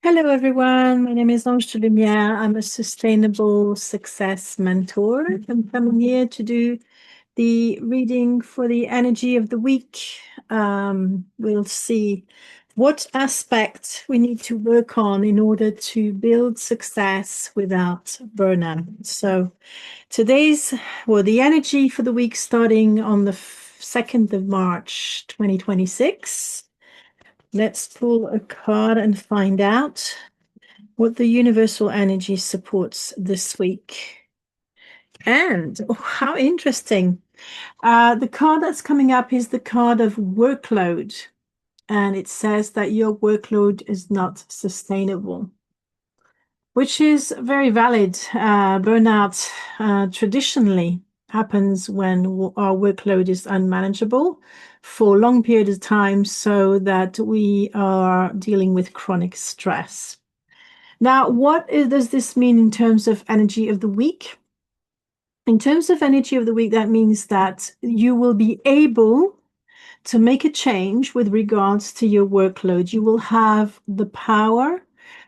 Hello, everyone. My name is Ange de Lumière. I'm a sustainable success mentor. I'm coming here to do the reading for the energy of the week. We'll see what aspect we need to work on in order to build success without burnout. So the energy for the week starting on the 2nd of March, 2026. Let's pull a card and find out what the universal energy supports this week. And how interesting. The card that's coming up is the card of workload. And it says that your workload is not sustainable, which is very valid. Burnout traditionally happens when our workload is unmanageable for long periods of time, so that we are dealing with chronic stress. Now, does this mean in terms of energy of the week? In terms of energy of the week, that means that you will be able to make a change with regards to your workload. You will have the power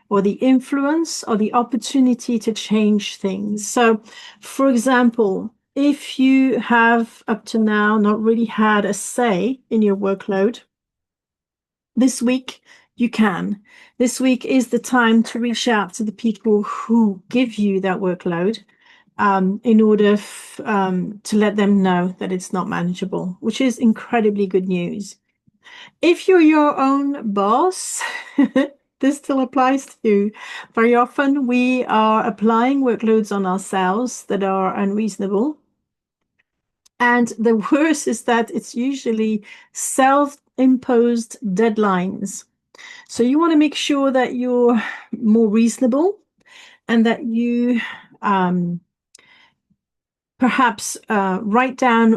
or the influence or the opportunity to change things. So, for example, if you have up to now not really had a say in your workload, this week you can. This week is the time to reach out to the people who give you that workload, in order to let them know that it's not manageable, which is incredibly good news. If you're your own boss, this still applies to you. Very often we are applying workloads on ourselves that are unreasonable. And the worst is that it's usually self-imposed deadlines. So you want to make sure that you're more reasonable and that you perhaps write down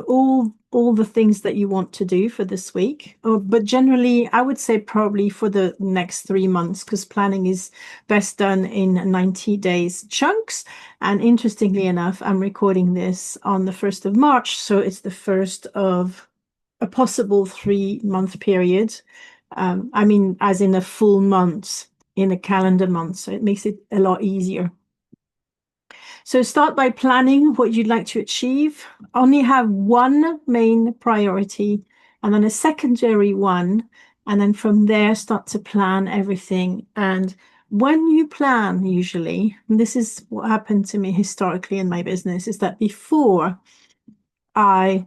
all the things that you want to do for this week. But generally, I would say probably for the next 3 months, because planning is best done in 90 days chunks. And interestingly enough, I'm recording this on the 1st of March. So it's the first of a possible 3-month period. I mean, as in a full month in a calendar month. So it makes it a lot easier. So start by planning what you'd like to achieve. Only have one main priority and then a secondary one. And then from there, start to plan everything. And when you plan, usually, and this is what happened to me historically in my business, is that before I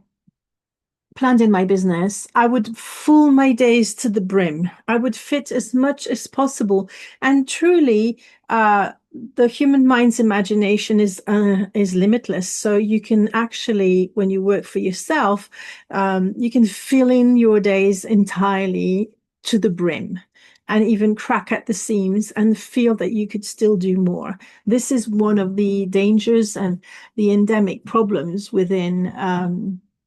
planned in my business, I would fill my days to the brim. I would fit as much as possible. And truly, the human mind's imagination is limitless. So you can actually, when you work for yourself, you can fill in your days entirely to the brim and even crack at the seams and feel that you could still do more. This is one of the dangers and the endemic problems within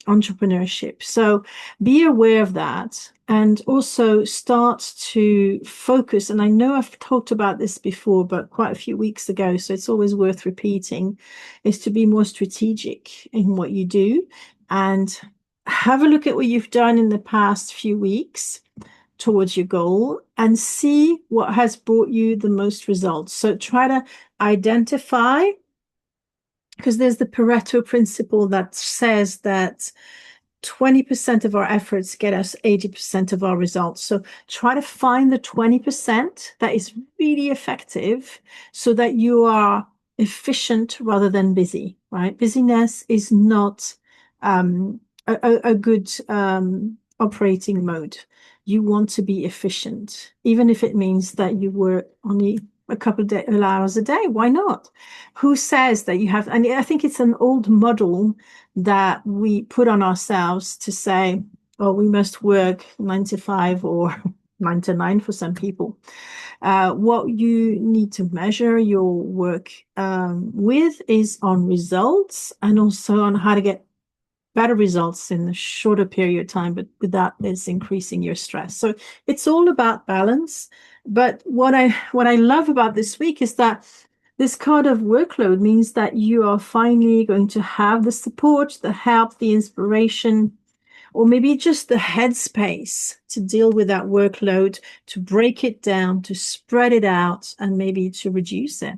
entrepreneurship. So be aware of that and also start to focus. And I know I've talked about this before, but quite a few weeks ago, so it's always worth repeating, is to be more strategic in what you do and have a look at what you've done in the past few weeks towards your goal and see what has brought you the most results. So try to identify, because there's the Pareto principle that says that 20% of our efforts get us 80% of our results. So try to find the 20% that is really effective so that you are efficient rather than busy, right? Busyness is not a good operating mode. You want to be efficient, even if it means that you work only a couple of hours a day. Why not? Who says that you have? And I think it's an old model that we put on ourselves to say, oh, we must work 9 to 5 or 9 to 9 for some people. What you need to measure your work with is on results and also on how to get better results in a shorter period of time, but without this increasing your stress. So it's all about balance. But what I love about this week is that this card of workload means that you are finally going to have the support, the help, the inspiration, or maybe just the headspace to deal with that workload, to break it down, to spread it out, and maybe to reduce it.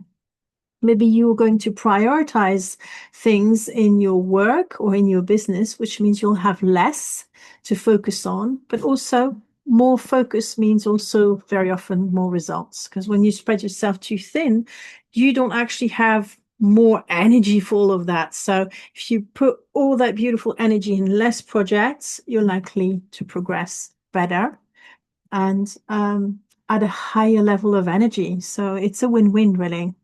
Maybe you're going to prioritize things in your work or in your business, which means you'll have less to focus on, but also more focus means also very often more results. Because when you spread yourself too thin, you don't actually have more energy for all of that. So if you put all that beautiful energy in less projects, you're likely to progress better and at a higher level of energy. So it's a win-win, really.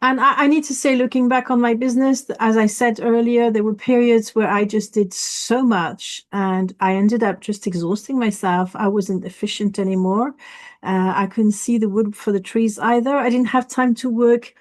And I need to say, looking back on my business, as I said earlier, there were periods where I just did so much and I ended up just exhausting myself. I wasn't efficient anymore. I couldn't see the wood for the trees either. I didn't have time to work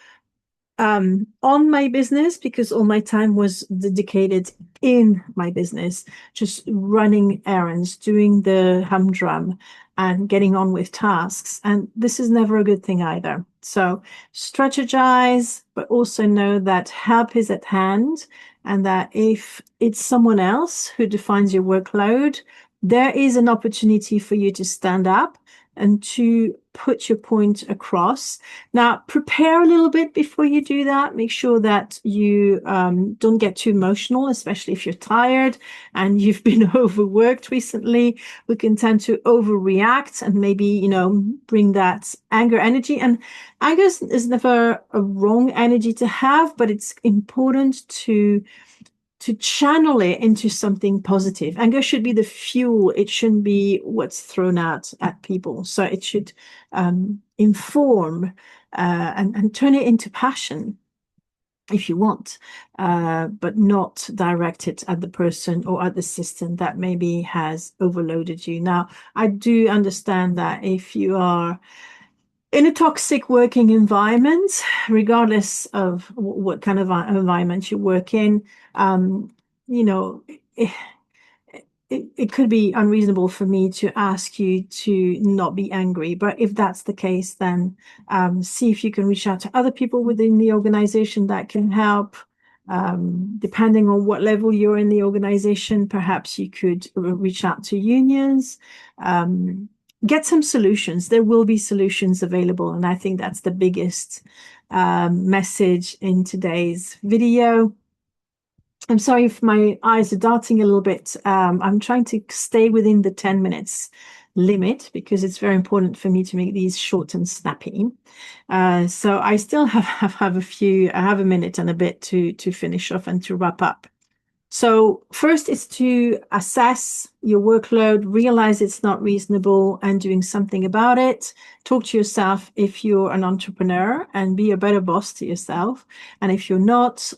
on my business because all my time was dedicated in my business, just running errands, doing the humdrum, and getting on with tasks. And this is never a good thing either. So strategize, but also know that help is at hand, and that if it's someone else who defines your workload, there is an opportunity for you to stand up and to put your point across. Now, prepare a little bit before you do that. Make sure that you don't get too emotional, especially if you're tired and you've been overworked recently. We can tend to overreact and maybe, bring that anger energy. And anger is never a wrong energy to have, but it's important to channel it into something positive. Anger should be the fuel. It shouldn't be what's thrown out at people. So it should inform and turn it into passion if you want, but not direct it at the person or at the system that maybe has overloaded you. Now, I do understand that if you are in a toxic working environment, regardless of what kind of environment you work in, you know, it, it could be unreasonable for me to ask you to not be angry. But if that's the case, then see if you can reach out to other people within the organization that can help. Depending on what level you're in the organization, perhaps you could reach out to unions. Get some solutions. There will be solutions available. And I think that's the biggest message in today's video. I'm sorry if my eyes are darting a little bit. I'm trying to stay within the 10 minutes limit because it's very important for me to make these short and snappy. So I still have I have a minute and a bit to finish off and to wrap up. So first is to assess your workload, realize it's not reasonable and doing something about it. Talk to yourself if you're an entrepreneur and be a better boss to yourself. And if you're not,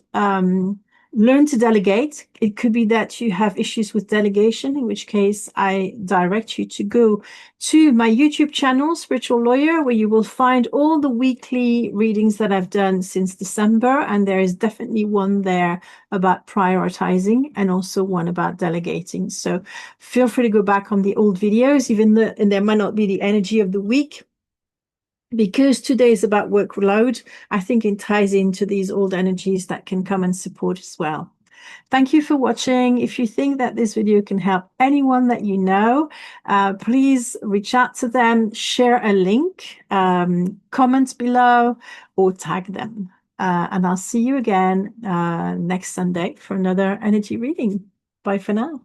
learn to delegate. It could be that you have issues with delegation, in which case I direct you to go to my YouTube channel, Spiritual Lawyer, where you will find all the weekly readings that I've done since December. And there is definitely one there about prioritizing and also one about delegating. So feel free to go back on the old videos, and there might not be the energy of the week. Because today is about workload, I think it ties into these old energies that can come and support as well. Thank you for watching. If you think that this video can help anyone that you know, please reach out to them, share a link, comment below, or tag them. And I'll see you again next Sunday for another energy reading. Bye for now.